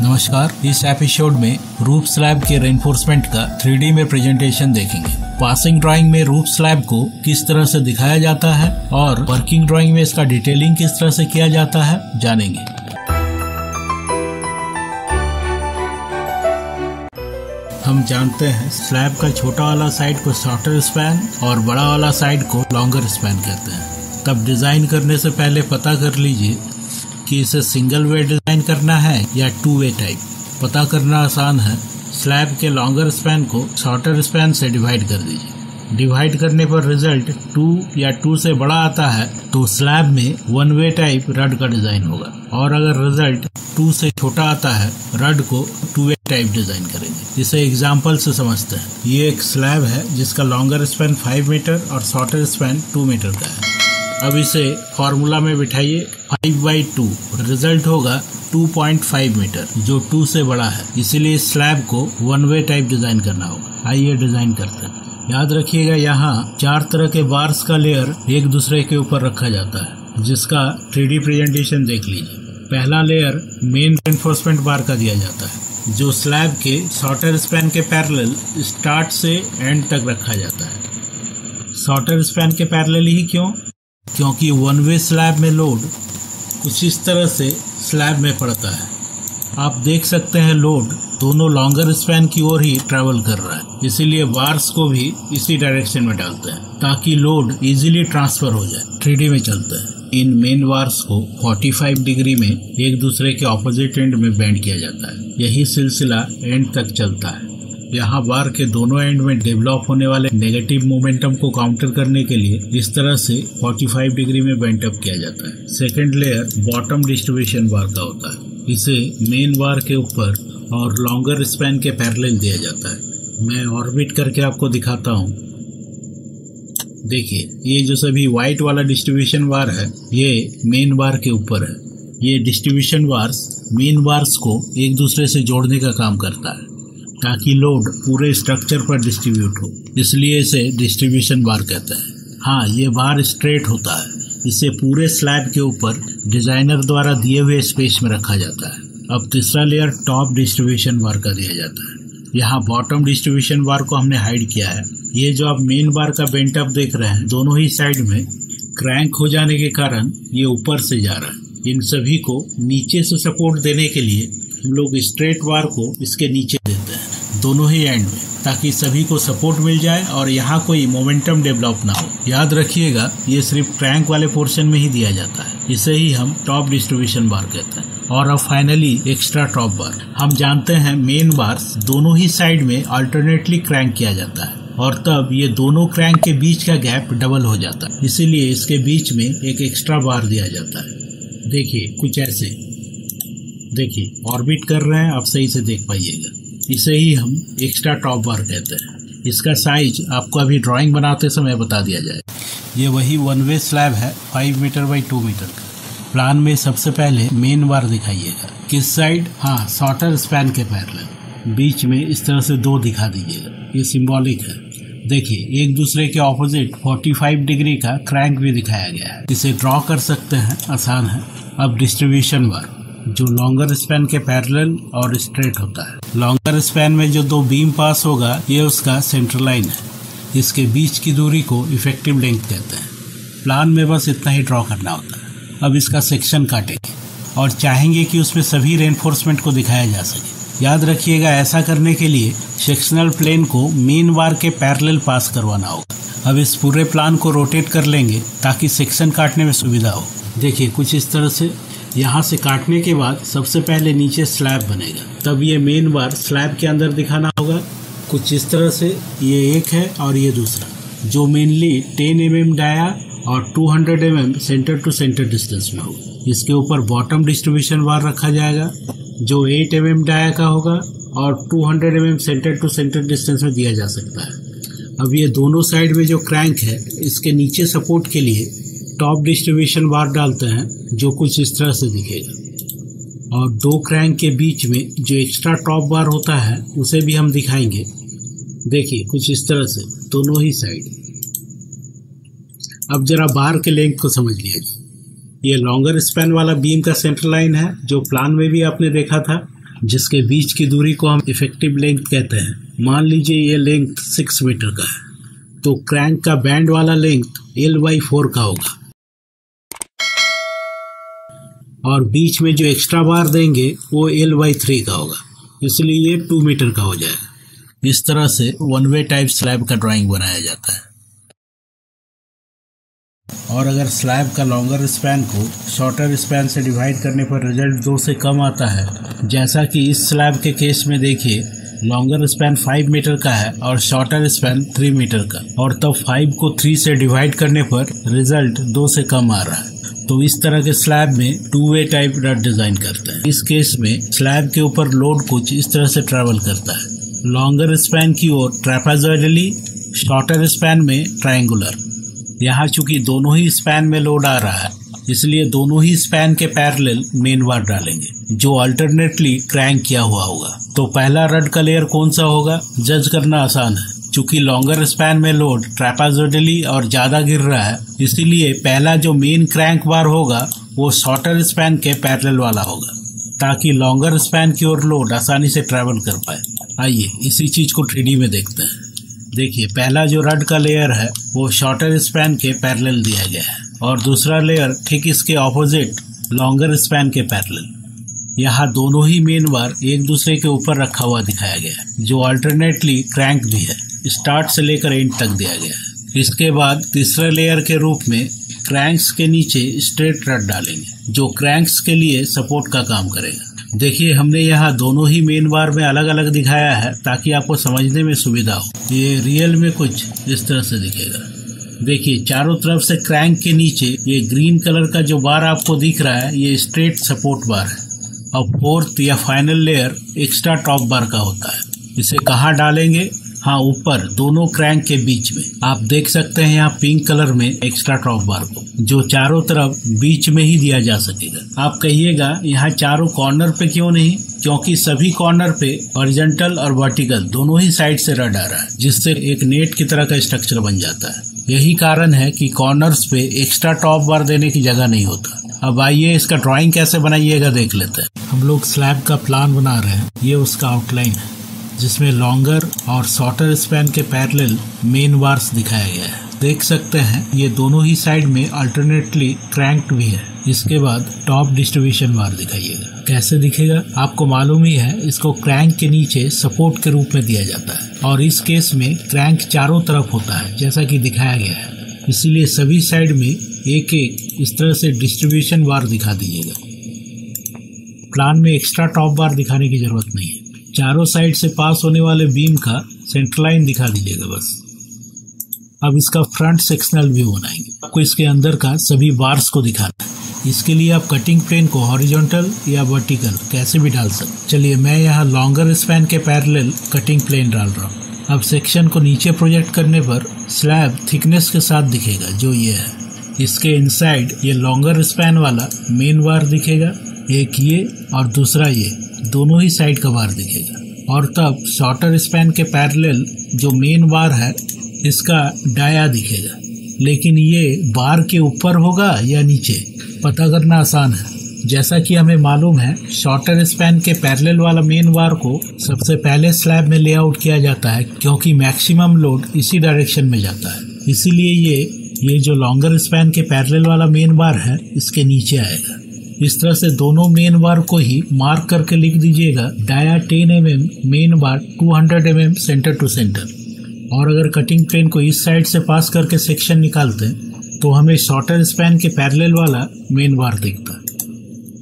नमस्कार, इस एपिसोड में रूफ स्लैब के रेनफोर्समेंट का 3D में प्रेजेंटेशन देखेंगे। पासिंग ड्राइंग में रूफ स्लैब को किस तरह से दिखाया जाता है और वर्किंग ड्राइंग में इसका डिटेलिंग किस तरह से किया जाता है जानेंगे। हम जानते हैं स्लैब का छोटा वाला साइड को शॉर्टर स्पैन और बड़ा वाला साइड को लॉन्गर स्पैन कहते हैं। तब डिजाइन करने से पहले पता कर लीजिए कि इसे सिंगल वे डिजाइन करना है या 2 वे टाइप। पता करना आसान है। स्लैब के लॉन्गर स्पैन को शॉर्टर स्पैन से डिवाइड कर दीजिए। डिवाइड करने पर रिजल्ट 2 या 2 से बड़ा आता है तो स्लैब में 1 वे टाइप रड का डिजाइन होगा, और अगर रिजल्ट 2 से छोटा आता है रड को 2 वे टाइप डिजाइन करेंगे। इसे एग्जाम्पल से समझते हैं। ये एक स्लैब है जिसका लॉन्गर स्पैन 5 मीटर और शॉर्टर स्पैन 2 मीटर का है। अब इसे फॉर्मूला में बिठाइए 5/2, रिजल्ट होगा 2.5 मीटर जो 2 से बड़ा है। इसीलिए स्लैब को 1 वे टाइप डिजाइन करना होगा। आइए डिजाइन करते हैं। याद रखिएगा यहाँ 4 तरह के बार्स का लेयर एक दूसरे के ऊपर रखा जाता है, जिसका 3D प्रेजेंटेशन देख लीजिए। पहला लेयर मेन रेनफोर्समेंट बार का दिया जाता है, जो स्लैब के शॉर्टर स्पैन के पैरेलल स्टार्ट से एंड तक रखा जाता है। शॉर्टर स्पैन के पैरेलल ही क्यों? क्योंकि 1 वे स्लैब में लोड कुछ इस तरह से स्लैब में पड़ता है। आप देख सकते हैं लोड दोनों लॉन्गर स्पैन की ओर ही ट्रैवल कर रहा है। इसीलिए बार्स को भी इसी डायरेक्शन में डालते हैं ताकि लोड इजीली ट्रांसफर हो जाए। 3D में चलते हैं। इन मेन बार्स को 45 डिग्री में एक दूसरे के ऑपोजिट एंड में बेंड किया जाता है। यही सिलसिला एंड तक चलता है। यहाँ बार के दोनों एंड में डेवलप होने वाले नेगेटिव मोमेंटम को काउंटर करने के लिए इस तरह से 45 डिग्री में बेंट अप किया जाता है। सेकंड लेयर बॉटम डिस्ट्रीब्यूशन बार का होता है। इसे मेन बार के ऊपर और लॉन्गर स्पैन के पैरेलल दिया जाता है। मैं ऑर्बिट करके आपको दिखाता हूँ। देखिए, ये जो सभी व्हाइट वाला डिस्ट्रीब्यूशन बार है ये मेन बार के ऊपर है। ये डिस्ट्रीब्यूशन बार्स मेन बार्स को एक दूसरे से जोड़ने का काम करता है ताकि लोड पूरे स्ट्रक्चर पर डिस्ट्रीब्यूट हो। इसलिए इसे डिस्ट्रीब्यूशन बार कहते हैं। हाँ, ये बार स्ट्रेट होता है। इसे पूरे स्लैब के ऊपर डिजाइनर द्वारा दिए हुए स्पेस में रखा जाता है। अब तीसरा लेयर टॉप डिस्ट्रीब्यूशन बार का दिया जाता है। यहाँ बॉटम डिस्ट्रीब्यूशन बार को हमने हाइड किया है। ये जो आप मेन बार का बेंट अप देख रहे हैं, दोनों ही साइड में क्रैंक हो जाने के कारण ये ऊपर से जा रहा है। इन सभी को नीचे से सपोर्ट देने के लिए हम लोग स्ट्रेट बार को इसके नीचे देते हैं दोनों ही एंड में, ताकि सभी को सपोर्ट मिल जाए और यहाँ कोई मोमेंटम डेवलप ना हो। याद रखिएगा, ये सिर्फ क्रैंक वाले पोर्शन में ही दिया जाता है। इसे ही हम टॉप डिस्ट्रीब्यूशन बार कहते हैं। और अब फाइनली एक्स्ट्रा टॉप बार। हम जानते हैं मेन बार्स दोनों ही साइड में अल्टरनेटली क्रैंक किया जाता है, और तब ये दोनों क्रैंक के बीच का गैप डबल हो जाता है। इसीलिए इसके बीच में एक एक्स्ट्रा बार दिया जाता है। देखिए, कुछ ऐसे। देखिए, ऑर्बिट कर रहे हैं, आप सही से देख पाइएगा। इसे ही हम एक्स्ट्रा टॉप बार कहते हैं। इसका साइज आपको अभी ड्राइंग बनाते समय बता दिया जाए। ये वही 1 वे स्लैब है 5 मीटर बाई 2 मीटर का। प्लान में सबसे पहले मेन बार दिखाइएगा। किस साइड? हाँ, शॉर्टर स्पैन के पैरेलल। बीच में इस तरह से 2 दिखा दीजिएगा। ये सिंबॉलिक है। देखिए, एक दूसरे के ऑपोजिट 45 डिग्री का क्रैंक भी दिखाया गया है। इसे ड्रॉ कर सकते हैं, आसान है। अब डिस्ट्रीब्यूशन बार जो लॉन्गर स्पैन के पैरेलल और स्ट्रेट होता है। लॉन्गर स्पैन में जो 2 बीम पास होगा ये उसका सेंट्रल लाइन है। इसके बीच की दूरी को इफेक्टिव लेंथ कहते हैं। प्लान में बस इतना ही ड्रॉ करना होता है। अब इसका सेक्शन काटेंगे और चाहेंगे कि उसमें सभी रेनफोर्समेंट को दिखाया जा सके। याद रखिएगा, ऐसा करने के लिए सेक्शनल प्लेन को मेन बार के पैरेलल पास करवाना होगा। अब इस पूरे प्लान को रोटेट कर लेंगे ताकि सेक्शन काटने में सुविधा हो। देखिए, कुछ इस तरह से यहाँ से काटने के बाद सबसे पहले नीचे स्लैब बनेगा। तब ये मेन बार स्लैब के अंदर दिखाना होगा। कुछ इस तरह से ये एक है और ये दूसरा, जो मेनली 10 mm डाया और 200 mm centre to centre distance में होगा। इसके ऊपर बॉटम डिस्ट्रीब्यूशन बार रखा जाएगा जो 8 mm डाया का होगा और 200 mm centre to centre distance में दिया जा सकता है। अब ये दोनों साइड में जो क्रैंक है इसके नीचे सपोर्ट के लिए टॉप डिस्ट्रीब्यूशन बार डालते हैं, जो कुछ इस तरह से दिखेगा। और 2 क्रैंक के बीच में जो एक्स्ट्रा टॉप बार होता है उसे भी हम दिखाएंगे। देखिए, कुछ इस तरह से दोनों ही साइड। अब जरा बार के लेंथ को समझ लिया। ये लॉन्गर स्पैन वाला बीम का सेंटर लाइन है जो प्लान में भी आपने देखा था, जिसके बीच की दूरी को हम इफेक्टिव लेंथ कहते हैं। मान लीजिए ये लेंथ 6 मीटर का है, तो क्रैंक का बैंड वाला लेंथ L/4 का होगा और बीच में जो एक्स्ट्रा बार देंगे वो L/3 का होगा, इसलिए ये 2 मीटर का हो जाएगा। इस तरह से वन वे टाइप स्लैब का ड्राइंग बनाया जाता है। और अगर स्लैब का लॉन्गर स्पैन को शॉर्टर स्पैन से डिवाइड करने पर रिजल्ट 2 से कम आता है, जैसा कि इस स्लैब के केस में देखिए, लॉन्गर स्पैन 5 मीटर का है और शॉर्टर स्पैन 3 मीटर का, और तब 5 को 3 से डिवाइड करने पर रिजल्ट 2 से कम आ रहा है। तो इस तरह के स्लैब में 2 वे टाइप रड डिजाइन करते हैं। इस केस में स्लैब के ऊपर लोड कुछ इस तरह से ट्रेवल करता है, लॉन्गर स्पैन की ओर ट्रैपेजॉइडली, शॉर्टर स्पैन में ट्रायंगुलर। यहाँ चूंकि दोनों ही स्पैन में लोड आ रहा है, इसलिए दोनों ही स्पैन के पैरेलल मेन बार डालेंगे जो अल्टरनेटली क्रैंक किया हुआ होगा। तो पहला रड का लेयर कौन सा होगा, जज करना आसान है। चूंकि लॉन्गर स्पैन में लोड ट्रैपेजॉइडली और ज्यादा गिर रहा है, इसीलिए पहला जो मेन क्रैंक बार होगा वो शॉर्टर स्पैन के पैरेलल वाला होगा, ताकि लॉन्गर स्पैन की ओर लोड आसानी से ट्रेवल कर पाए। आइए इसी चीज को 3D में देखते हैं। देखिए, पहला जो रड का लेयर है वो शॉर्टर स्पैन के पैरेलल दिया गया है और दूसरा लेयर ठीक इसके ऑपोजिट लॉन्गर स्पैन के पैरेलल। यहाँ दोनों ही मेन बार एक दूसरे के ऊपर रखा हुआ दिखाया गया है, जो अल्टरनेटली क्रैंक भी है, स्टार्ट से लेकर एंड तक दिया गया है। इसके बाद तीसरे लेयर के रूप में क्रैंक्स के नीचे स्ट्रेट रड डालेंगे, जो क्रैंक्स के लिए सपोर्ट का काम करेगा। देखिए, हमने यहाँ दोनों ही मेन बार में अलग अलग दिखाया है ताकि आपको समझने में सुविधा हो। ये रियल में कुछ इस तरह से दिखेगा। देखिए, चारों तरफ से क्रैंक के नीचे ये ग्रीन कलर का जो बार आपको दिख रहा है, ये स्ट्रेट सपोर्ट बार है। अब फोर्थ या फाइनल लेयर एक्स्ट्रा टॉप बार का होता है। इसे कहाँ डालेंगे? हाँ, ऊपर दोनों क्रैंक के बीच में। आप देख सकते हैं यहाँ पिंक कलर में एक्स्ट्रा टॉप बार को, जो चारों तरफ बीच में ही दिया जा सकेगा। आप कहिएगा यहाँ चारों कॉर्नर पे क्यों नहीं? क्योंकि सभी कॉर्नर पे हॉरिजॉन्टल और वर्टिकल दोनों ही साइड से रड आ रहा है, जिससे एक नेट की तरह का स्ट्रक्चर बन जाता है। यही कारण है कि कॉर्नर्स पे एक्स्ट्रा टॉप बार देने की जगह नहीं होता। अब आइए इसका ड्राइंग कैसे बनाइएगा देख लेते हैं। हम लोग स्लैब का प्लान बना रहे हैं। ये उसका आउटलाइन है, जिसमें लॉन्गर और शॉर्टर स्पैन के पैरेलल मेन बार्स दिखाया गया है। देख सकते हैं ये दोनों ही साइड में अल्टरनेटली क्रैंक्ड भी है। इसके बाद टॉप डिस्ट्रीब्यूशन बार दिखाइएगा। कैसे दिखेगा? आपको मालूम ही है, इसको क्रैंक के नीचे सपोर्ट के रूप में दिया जाता है और इस केस में क्रैंक चारों तरफ होता है, जैसा कि दिखाया गया है। इसीलिए सभी साइड में एक एक इस तरह से डिस्ट्रीब्यूशन बार दिखा दीजिएगा। प्लान में एक्स्ट्रा टॉप बार दिखाने की जरूरत नहीं है। चारों साइड से पास होने वाले बीम का सेंटर लाइन दिखा दीजिएगा बस। अब इसका फ्रंट सेक्शनल व्यू बनाएंगे। आपको इसके अंदर का सभी बार्स को दिखाना है। इसके लिए आप कटिंग प्लेन को हॉरिजॉन्टल या वर्टिकल कैसे भी डाल सकते। चलिए, मैं यहाँ लॉन्गर स्पैन के पैरेलल कटिंग प्लेन डाल रहा हूँ। अब सेक्शन को नीचे प्रोजेक्ट करने पर स्लैब थिकनेस के साथ दिखेगा, जो ये है। इसके इनसाइड ये लॉन्गर स्पैन वाला मेन बार दिखेगा, एक ये और दूसरा ये, दोनों ही साइड का बार दिखेगा। और तब शॉर्टर स्पैन के पैरेलल जो मेन बार है, इसका डाया दिखेगा। लेकिन ये बार के ऊपर होगा या नीचे, पता करना आसान है। जैसा कि हमें मालूम है, शॉर्टर स्पैन के पैरेलल वाला मेन बार को सबसे पहले स्लैब में लेआउट किया जाता है, क्योंकि मैक्सिमम लोड इसी डायरेक्शन में जाता है। इसीलिए ये जो लॉन्गर स्पैन के पैरेलल वाला मेन बार है, इसके नीचे आएगा। इस तरह से दोनों मेन बार को ही मार्क करके लिख दीजिएगा। Dia 10 mm, main bar 200 mm centre to centre. और अगर कटिंग प्लेन को इस साइड से पास करके सेक्शन निकालते हैं तो हमें शॉर्टर स्पैन के पैरेलल वाला मेन बार दिखता है।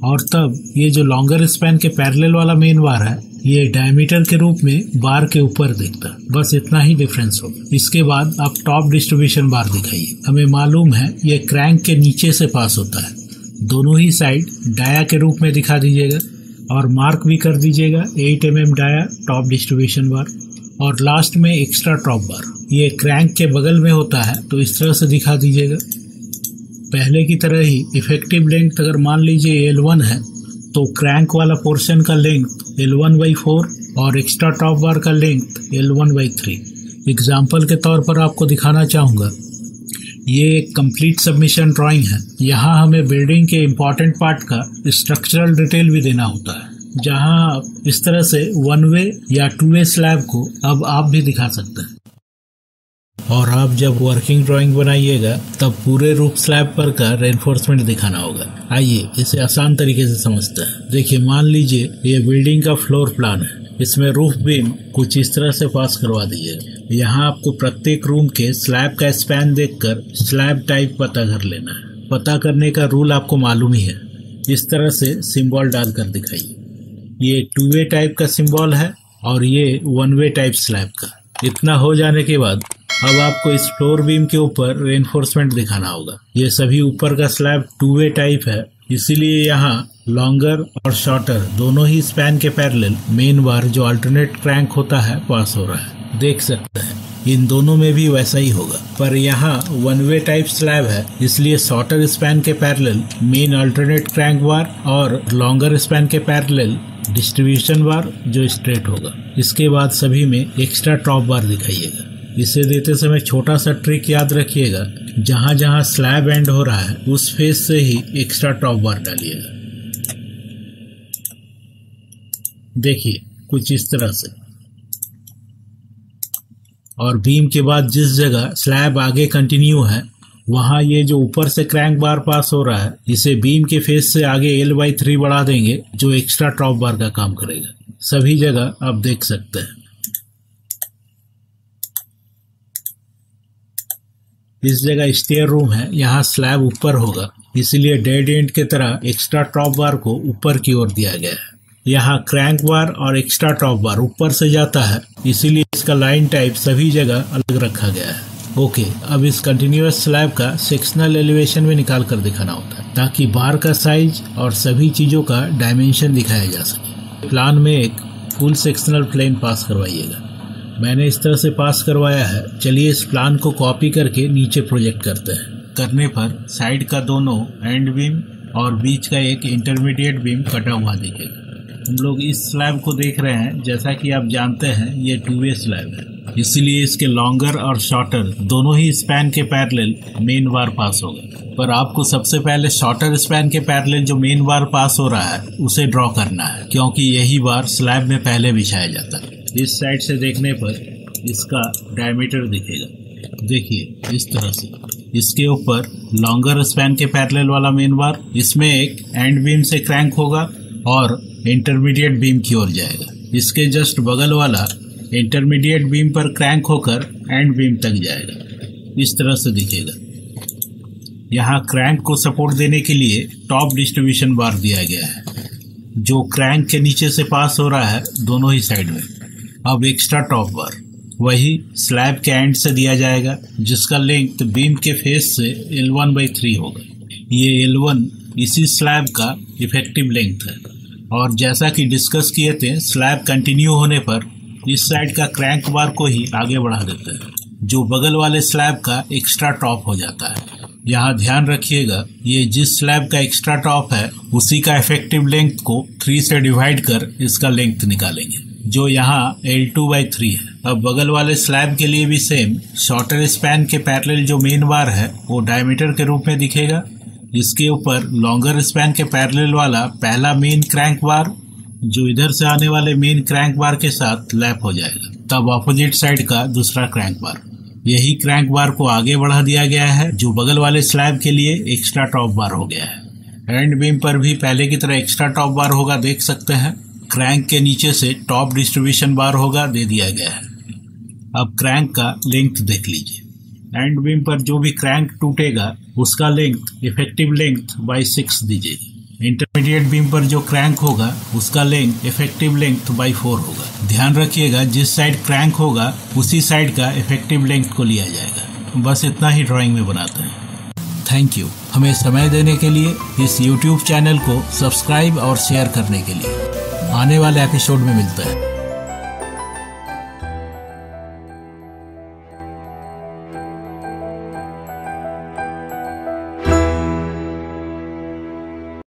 और तब ये जो लॉन्गर स्पैन के पैरेलल वाला मेन बार है, ये डायमीटर के रूप में बार के ऊपर दिखता है। बस इतना ही डिफरेंस होगा। इसके बाद आप टॉप डिस्ट्रीब्यूशन बार दिखाइए। हमें मालूम है ये क्रैंक के नीचे से पास होता है। दोनों ही साइड डाया के रूप में दिखा दीजिएगा और मार्क भी कर दीजिएगा 8 mm डाया टॉप डिस्ट्रीब्यूशन बार। और लास्ट में एक्स्ट्रा टॉप बार, ये क्रैंक के बगल में होता है, तो इस तरह से दिखा दीजिएगा। पहले की तरह ही इफेक्टिव लेंथ अगर मान लीजिए L1 है, तो क्रैंक वाला पोर्शन का लेंथ L1/4 और एक्स्ट्रा टॉप बार का लेंथ L1/3। एग्जाम्पल के तौर पर आपको दिखाना चाहूँगा, ये एक कंप्लीट सबमिशन ड्राइंग है। यहाँ हमें बिल्डिंग के इम्पोर्टेंट पार्ट का स्ट्रक्चरल डिटेल भी देना होता है। जहां इस तरह से 1 वे या 2 वे स्लैब को अब आप भी दिखा सकते हैं। और आप जब वर्किंग ड्राइंग बनाइएगा तब पूरे रूफ स्लैब पर का रेनफोर्समेंट दिखाना होगा। आइए इसे आसान तरीके से समझते हैं। देखिए, मान लीजिए ये बिल्डिंग का फ्लोर प्लान है। इसमें रूफ बीम कुछ इस तरह से पास करवा दीजिए। यहाँ आपको प्रत्येक रूम के स्लैब का स्पैन देखकर स्लैब टाइप पता कर लेना है। पता करने का रूल आपको मालूम ही है। इस तरह से सिंबल डालकर दिखाइए। ये 2 वे टाइप का सिंबल है और ये 1 वे टाइप स्लैब का। इतना हो जाने के बाद अब आपको इस फ्लोर बीम के ऊपर रेनफोर्समेंट दिखाना होगा। ये सभी ऊपर का स्लैब 2 वे टाइप है, इसीलिए यहाँ लॉन्गर और शॉर्टर दोनों ही स्पैन के पैरेलल मेन बार जो अल्टरनेट क्रैंक होता है पास हो रहा है। देख सकते हैं इन दोनों में भी वैसा ही होगा, पर यहाँ 1 वे टाइप स्लैब है, इसलिए शॉर्टर स्पैन के पैरेलल मेन अल्टरनेट क्रैंक बार और लॉन्गर स्पैन के पैरेलल डिस्ट्रीब्यूशन बार जो स्ट्रेट होगा। इसके बाद सभी में एक्स्ट्रा टॉप बार दिखाइएगा। इसे देते समय छोटा सा ट्रिक याद रखिएगा, जहां जहां स्लैब एंड हो रहा है उस फेस से ही एक्स्ट्रा टॉप बार डालिएगा। देखिए कुछ इस तरह से। और बीम के बाद जिस जगह स्लैब आगे कंटिन्यू है वहां ये जो ऊपर से क्रैंक बार पास हो रहा है, इसे बीम के फेस से आगे L/3 बढ़ा देंगे जो एक्स्ट्रा टॉप बार का काम करेगा। सभी जगह आप देख सकते हैं। इस जगह स्टेयर रूम है, यहाँ स्लैब ऊपर होगा, इसलिए डेड एंड के तरह एक्स्ट्रा टॉप बार को ऊपर की ओर दिया गया है। यहाँ क्रैंक बार और एक्स्ट्रा टॉप बार ऊपर से जाता है, इसीलिए इसका लाइन टाइप सभी जगह अलग रखा गया है। ओके, अब इस कंटिन्यूअस स्लैब का सेक्शनल एलिवेशन में निकाल कर दिखाना होता है, ताकि बार का साइज और सभी चीजों का डायमेंशन दिखाया जा सके। प्लान में एक फुल सेक्शनल प्लेन पास करवाइएगा। मैंने इस तरह से पास करवाया है। चलिए इस प्लान को कॉपी करके नीचे प्रोजेक्ट करते हैं। करने पर साइड का दोनों एंड बीम और बीच का एक इंटरमीडिएट बीम कटा हुआ दिखेगा। हम लोग इस स्लैब को देख रहे हैं, जैसा कि आप जानते हैं ये 2 वे स्लैब है, इसलिए इसके लॉन्गर और शॉर्टर दोनों ही स्पैन के पैरेलल मेन बार पास होगा। पर आपको सबसे पहले शॉर्टर स्पैन के पैरेलल जो मेन बार पास हो रहा है उसे ड्रॉ करना है, क्योंकि यही बार स्लैब में पहले बिछाया जाता है। इस साइड से देखने पर इसका डायमीटर दिखेगा। देखिए इस तरह से। इसके ऊपर लॉन्गर स्पैन के पैरेलल वाला मेन बार, इसमें एक एंड बीम से क्रैंक होगा और इंटरमीडिएट बीम की ओर जाएगा। इसके जस्ट बगल वाला इंटरमीडिएट बीम पर क्रैंक होकर एंड बीम तक जाएगा। इस तरह से दिखेगा। यहाँ क्रैंक को सपोर्ट देने के लिए टॉप डिस्ट्रीब्यूशन बार दिया गया है, जो क्रैंक के नीचे से पास हो रहा है दोनों ही साइड में। अब एक्स्ट्रा टॉप बार वही स्लैब के एंड से दिया जाएगा, जिसका लेंथ बीम के फेस से L1/3 होगा। ये L1 इसी स्लैब का इफेक्टिव लेंथ है। और जैसा कि डिस्कस किए थे, स्लैब कंटिन्यू होने पर इस साइड का क्रैंक बार को ही आगे बढ़ा देते हैं, जो बगल वाले स्लैब का एक्स्ट्रा टॉप हो जाता है। यहाँ ध्यान रखिएगा, ये जिस स्लैब का एक्स्ट्रा टॉप है उसी का इफेक्टिव लेंथ को 3 से डिवाइड कर इसका लेंथ निकालेंगे, जो यहाँ L2/3 है। अब बगल वाले स्लैब के लिए भी सेम शॉर्टर स्पैन के पैरेलल जो मेन बार है वो डायमीटर के रूप में दिखेगा। इसके ऊपर लॉन्गर स्पैन के पैरेलल वाला पहला मेन क्रैंक बार जो इधर से आने वाले मेन क्रैंक बार के साथ लैप हो जाएगा, तब ऑपोजिट साइड का दूसरा क्रैंक बार। यही क्रैंक बार को आगे बढ़ा दिया गया है, जो बगल वाले स्लैब के लिए एक्स्ट्रा टॉप बार हो गया है। एंड बीम पर भी पहले की तरह एक्स्ट्रा टॉप बार होगा, देख सकते हैं। क्रैंक के नीचे से टॉप डिस्ट्रीब्यूशन बार होगा, दे दिया गया है। अब क्रैंक का लेंथ देख लीजिए। एंड बीम पर जो भी क्रैंक टूटेगा उसका लेंथ इफेक्टिव लेंथ बाई 6 दीजिएगा। इंटरमीडिएट बीम पर जो क्रैंक होगा उसका लेंथ इफेक्टिव लेंथ बाई 4 होगा। ध्यान रखिएगा, जिस साइड क्रैंक होगा उसी साइड का इफेक्टिव लेंथ को लिया जाएगा। बस इतना ही ड्राइंग में बनाते हैं। थैंक यू हमें समय देने के लिए, इस YouTube चैनल को सब्सक्राइब और शेयर करने के लिए। आने वाले एपिसोड में मिलते हैं।